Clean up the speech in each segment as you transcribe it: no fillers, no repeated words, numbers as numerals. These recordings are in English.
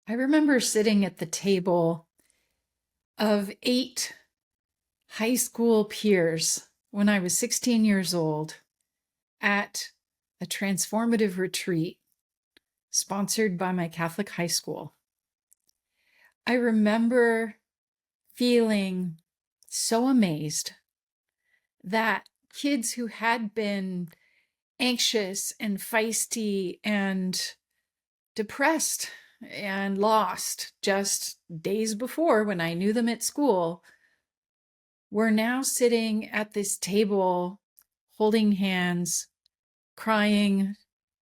I remember sitting at the table of 8 high school peers when I was 16 years old at a transformative retreat sponsored by my Catholic high school. I remember feeling so amazed that kids who had been anxious and feisty and depressed and lost just days before when I knew them at school were now sitting at this table, holding hands, crying,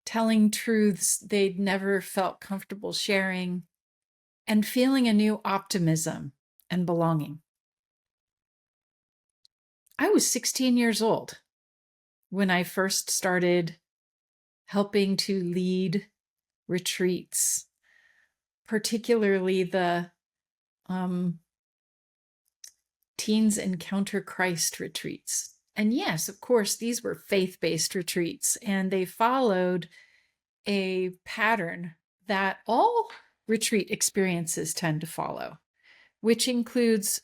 telling truths they'd never felt comfortable sharing, and feeling a new optimism and belonging. I was 16 years old when I first started helping to lead retreats, particularly the Teens Encounter Christ retreats. And yes, of course, these were faith-based retreats, and they followed a pattern that all retreat experiences tend to follow, which includes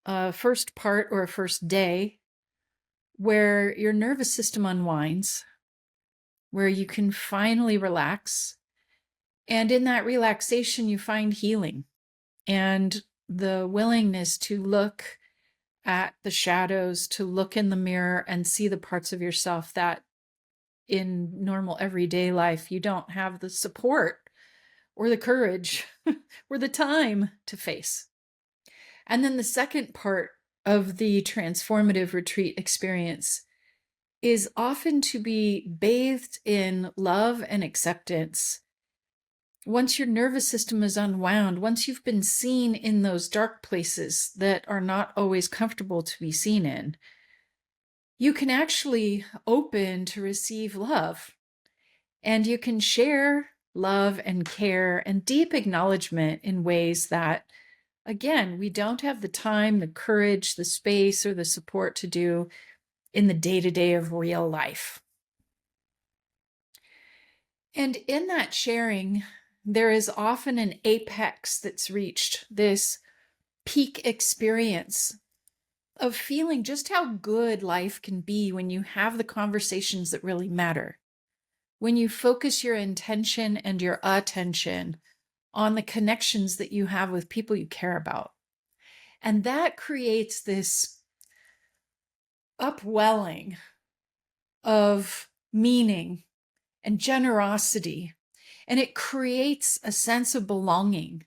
a first part or a first day where your nervous system unwinds, where you can finally relax. And in that relaxation, you find healing and the willingness to look at the shadows, to look in the mirror and see the parts of yourself that in normal everyday life you don't have the support or the courage or the time to face. And then the second part of the transformative retreat experience is often to be bathed in love and acceptance. Once your nervous system is unwound, once you've been seen in those dark places that are not always comfortable to be seen in, you can actually open to receive love. And you can share love and care and deep acknowledgement in ways that, again, we don't have the time, the courage, the space, or the support to do in the day-to-day of real life. And in that sharing, there is often an apex that's reached, this peak experience of feeling just how good life can be when you have the conversations that really matter, when you focus your intention and your attention on the connections that you have with people you care about. And that creates this upwelling of meaning and generosity. And it creates a sense of belonging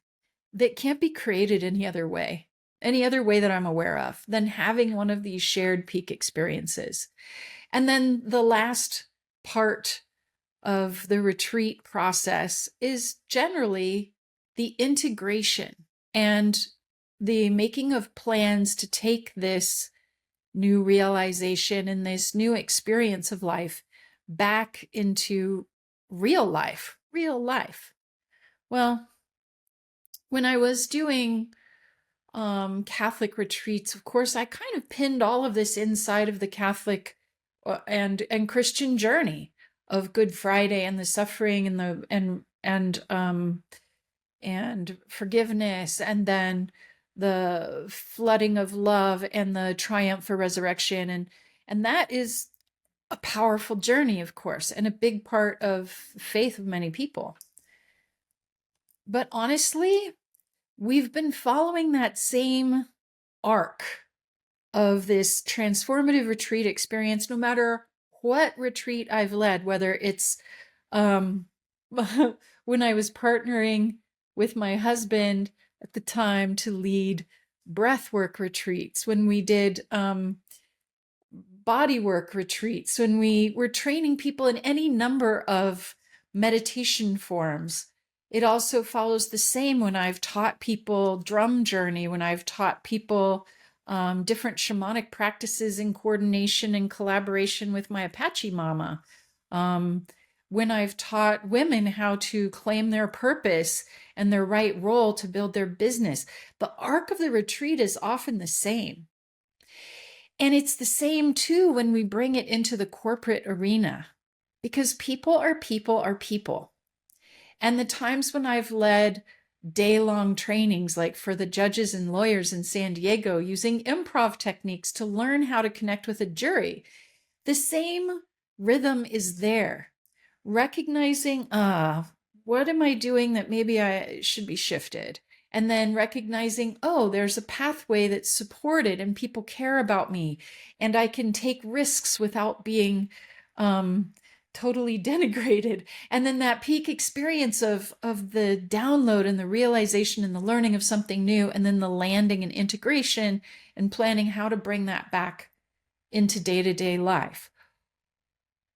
that can't be created any other way that I'm aware of, than having one of these shared peak experiences. And then the last part of the retreat process is generally the integration and the making of plans to take this new realization and this new experience of life back into real life. Well, when I was doing Catholic retreats, of course, I kind of pinned all of this inside of the Catholic and Christian journey of Good Friday and the suffering and forgiveness, and then the flooding of love and the triumph for resurrection, and that is a powerful journey, of course, and a big part of faith of many people. But honestly, we've been following that same arc of this transformative retreat experience, no matter what retreat I've led, whether it's when I was partnering with my husband at the time to lead breathwork retreats, when we did bodywork retreats, when we were training people in any number of meditation forms. It also follows the same when I've taught people drum journey, when I've taught people different shamanic practices in coordination and collaboration with my Apache mama. When I've taught women how to claim their purpose and their right role to build their business. The arc of the retreat is often the same. And it's the same too when we bring it into the corporate arena, because people are people are people. And the times when I've led day-long trainings, like for the judges and lawyers in San Diego, using improv techniques to learn how to connect with a jury. The same rhythm is there. Recognizing, what am I doing that maybe I should be shifted? And then recognizing, oh, there's a pathway that's supported and people care about me, and I can take risks without being totally denigrated. And then that peak experience of the download and the realization and the learning of something new, and then the landing and integration and planning how to bring that back into day-to-day life.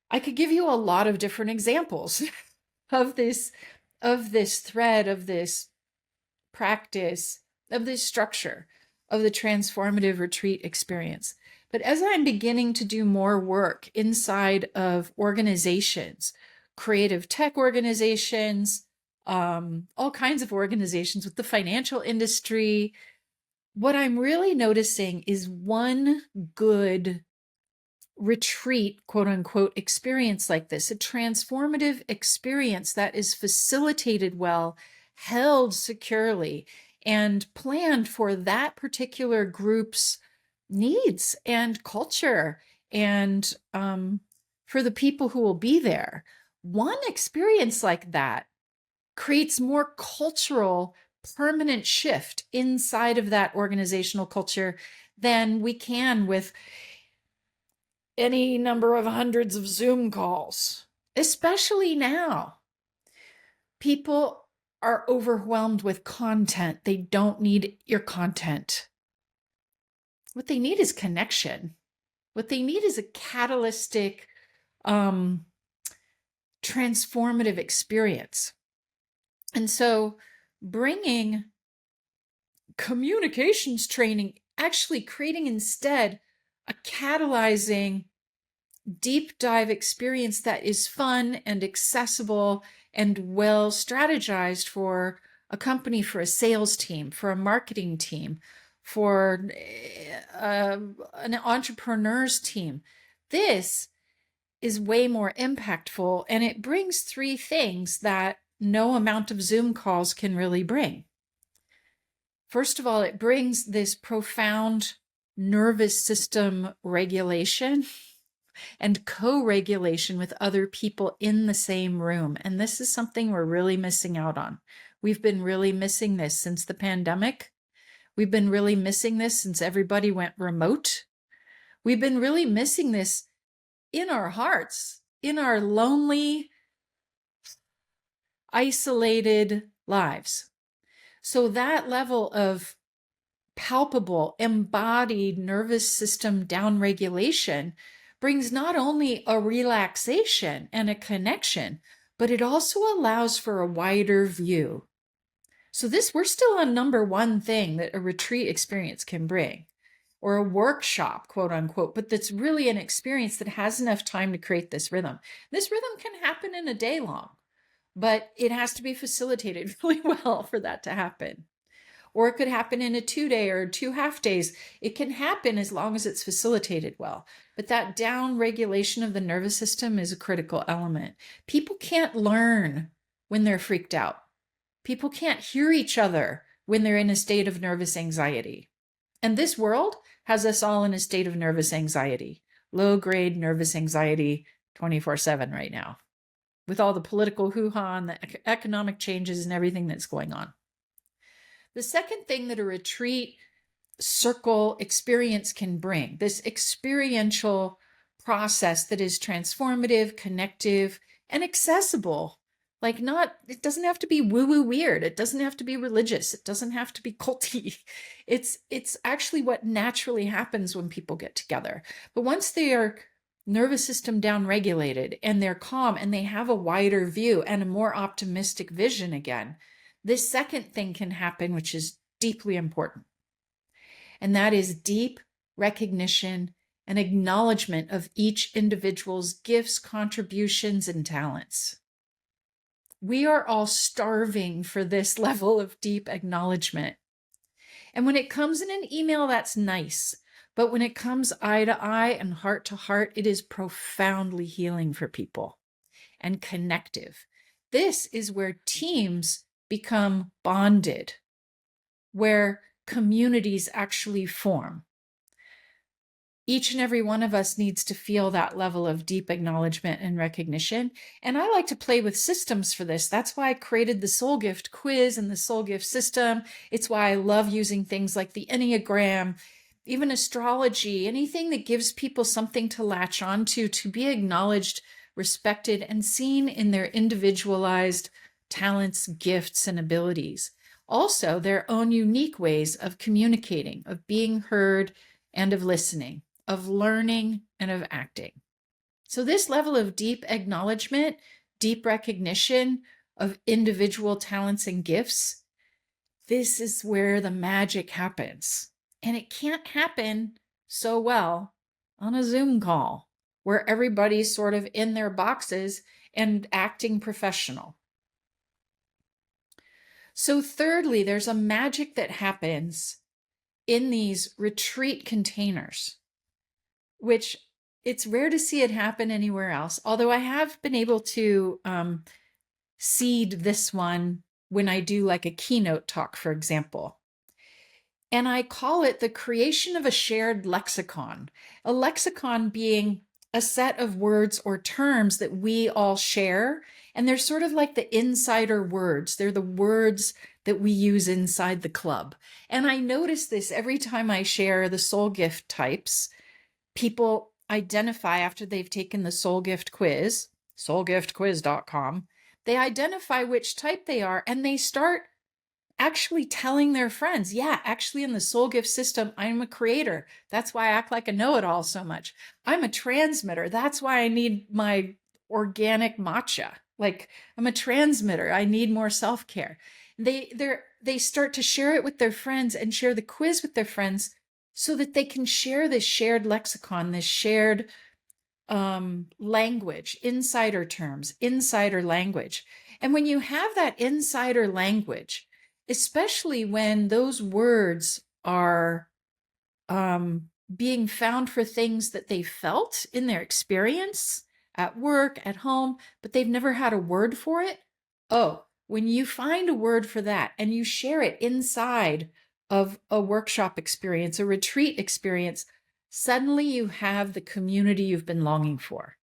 I could give you a lot of different examples of this thread, of this practice, of this structure of the transformative retreat experience. But as I'm beginning to do more work inside of organizations, creative tech organizations, all kinds of organizations with the financial industry, what I'm really noticing is one good retreat, quote unquote, experience like this, a transformative experience that is facilitated well, held securely, and planned for that particular group's needs and culture, and for the people who will be there. One experience like that creates more cultural, permanent shift inside of that organizational culture than we can with any number of hundreds of Zoom calls, especially now. People are overwhelmed with content. They don't need your content. What they need is connection. What they need is a catalytic, transformative experience. And so bringing communications training, actually creating instead a catalyzing deep dive experience that is fun and accessible and well strategized for a company, for a sales team, for a marketing team, for an entrepreneur's team. This is way more impactful, and it brings three things that no amount of Zoom calls can really bring. First of all, it brings this profound nervous system regulation and co-regulation with other people in the same room. And this is something we're really missing out on. We've been really missing this since the pandemic. We've been really missing this since everybody went remote. We've been really missing this in our hearts, in our lonely, isolated lives. So that level of palpable, embodied nervous system downregulation brings not only a relaxation and a connection, but it also allows for a wider view. So we're still on number one thing that a retreat experience can bring, or a workshop, quote unquote, but that's really an experience that has enough time to create this rhythm. This rhythm can happen in a day long, but it has to be facilitated really well for that to happen. Or it could happen in a 2-day or 2 half days. It can happen as long as it's facilitated well. But that down regulation of the nervous system is a critical element. People can't learn when they're freaked out. People can't hear each other when they're in a state of nervous anxiety. And this world has us all in a state of nervous anxiety, low-grade nervous anxiety 24/7 right now, with all the political hoo-ha and the economic changes and everything that's going on. The second thing that a retreat circle experience can bring, this experiential process that is transformative, connective, and accessible. It doesn't have to be woo-woo weird. It doesn't have to be religious. It doesn't have to be culty. It's actually what naturally happens when people get together. But once they are nervous system downregulated and they're calm and they have a wider view and a more optimistic vision again, this second thing can happen, which is deeply important. And that is deep recognition and acknowledgement of each individual's gifts, contributions, and talents. We are all starving for this level of deep acknowledgement. And when it comes in an email, that's nice. But when it comes eye to eye and heart to heart, it is profoundly healing for people and connective. This is where teams become bonded, where communities actually form. Each and every one of us needs to feel that level of deep acknowledgement and recognition. And I like to play with systems for this. That's why I created the Soul Gift quiz and the Soul Gift system. It's why I love using things like the Enneagram, even astrology, anything that gives people something to latch onto, to be acknowledged, respected, and seen in their individualized talents, gifts, and abilities. Also, their own unique ways of communicating, of being heard, and of listening, of learning, and of acting. So this level of deep acknowledgement, deep recognition of individual talents and gifts, this is where the magic happens. And it can't happen so well on a Zoom call where everybody's sort of in their boxes and acting professional. So thirdly, there's a magic that happens in these retreat containers, which it's rare to see it happen anywhere else. Although I have been able to seed this one when I do like a keynote talk, for example. And I call it the creation of a shared lexicon. A lexicon being a set of words or terms that we all share. And they're sort of like the insider words. They're the words that we use inside the club. And I notice this every time I share the soul gift types. People identify after they've taken the soul gift quiz, soulgiftquiz.com. They identify which type they are, and they start actually telling their friends, yeah, actually in the soul gift system, I'm a creator. That's why I act like a know-it-all so much. I'm a transmitter. That's why I need my organic matcha. Like, I'm a transmitter. I need more self-care. They start to share it with their friends and share the quiz with their friends so that they can share this shared lexicon, this shared language, insider terms, insider language. And when you have that insider language, especially when those words are being found for things that they felt in their experience at work, at home, but they've never had a word for it. Oh, when you find a word for that and you share it inside of a workshop experience, a retreat experience, suddenly you have the community you've been longing for.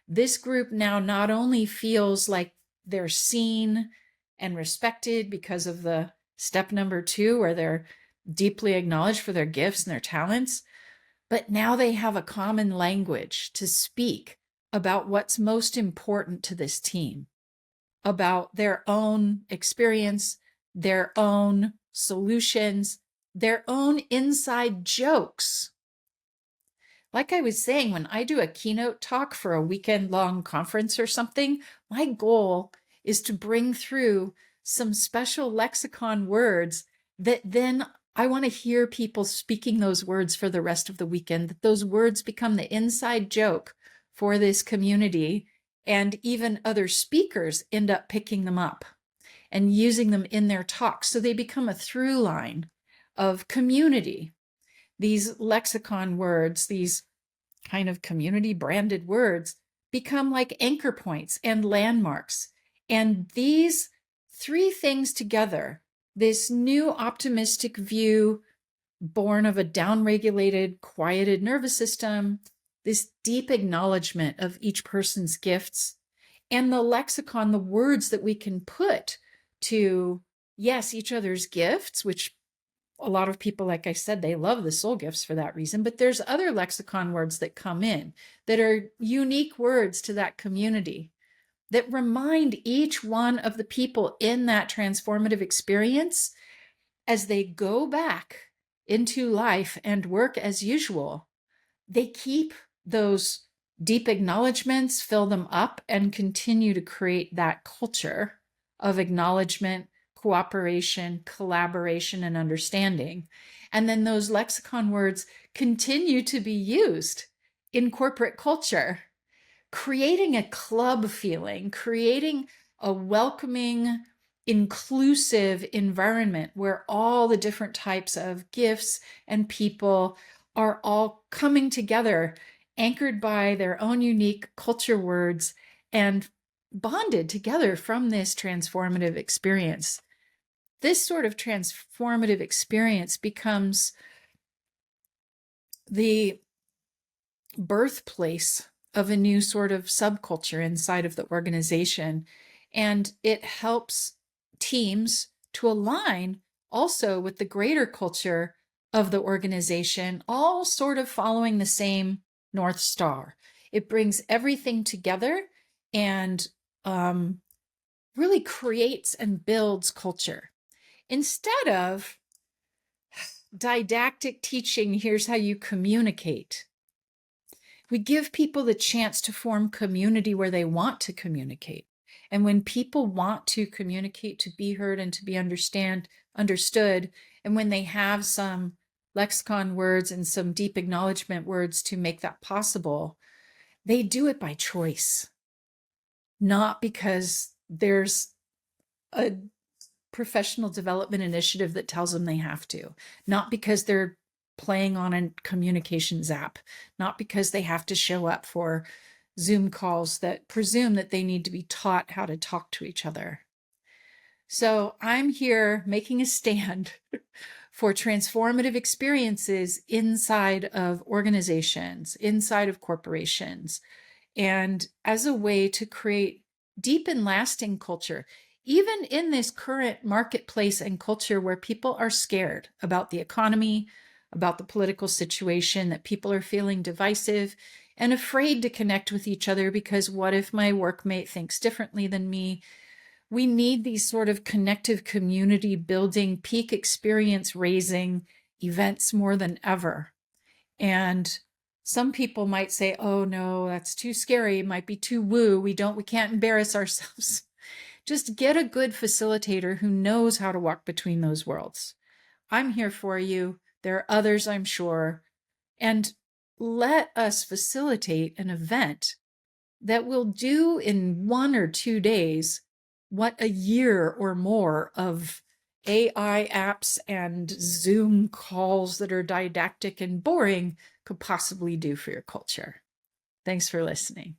This group now not only feels like they're seen and respected because of the step number 2, where they're deeply acknowledged for their gifts and their talents, but now they have a common language to speak about what's most important to this team, about their own experience, their own solutions, their own inside jokes. Like I was saying, when I do a keynote talk for a weekend-long conference or something, my goal is to bring through some special lexicon words that then I want to hear people speaking those words for the rest of the weekend, that those words become the inside joke for this community, and even other speakers end up picking them up and using them in their talks. So they become a through line of community. These lexicon words, these kind of community branded words, become like anchor points and landmarks. And these 3 things together, this new optimistic view born of a downregulated, quieted nervous system, this deep acknowledgement of each person's gifts, and the lexicon, the words that we can put to, yes, each other's gifts, which a lot of people, like I said, they love the soul gifts for that reason, but there's other lexicon words that come in that are unique words to that community that remind each one of the people in that transformative experience as they go back into life and work as usual. They keep those deep acknowledgements, fill them up, and continue to create that culture of acknowledgement, cooperation, collaboration, and understanding. And then those lexicon words continue to be used in corporate culture, creating a club feeling, creating a welcoming, inclusive environment where all the different types of gifts and people are all coming together, anchored by their own unique culture words and bonded together from this transformative experience. this sort of transformative experience becomes the birthplace of a new sort of subculture inside of the organization. And it helps teams to align also with the greater culture of the organization, all sort of following the same North Star. It brings everything together and really creates and builds culture. Instead of didactic teaching, here's how you communicate, we give people the chance to form community where they want to communicate. And when people want to communicate, to be heard and to be understood, and when they have some lexicon words and some deep acknowledgement words to make that possible, they do it by choice, not because there's a professional development initiative that tells them they have to, not because they're playing on a communications app, not because they have to show up for Zoom calls that presume that they need to be taught how to talk to each other. So I'm here making a stand for transformative experiences inside of organizations, inside of corporations, and as a way to create deep and lasting culture, even in this current marketplace and culture where people are scared about the economy, about the political situation, that people are feeling divisive and afraid to connect with each other because what if my workmate thinks differently than me? We need these sort of connective community building, peak experience raising events more than ever. And some people might say, oh no, that's too scary. It might be too woo. We can't embarrass ourselves. Just get a good facilitator who knows how to walk between those worlds. I'm here for you. There are others, I'm sure. And let us facilitate an event that will do in 1 or 2 days what a year or more of AI apps and Zoom calls that are didactic and boring could possibly do for your culture. Thanks for listening.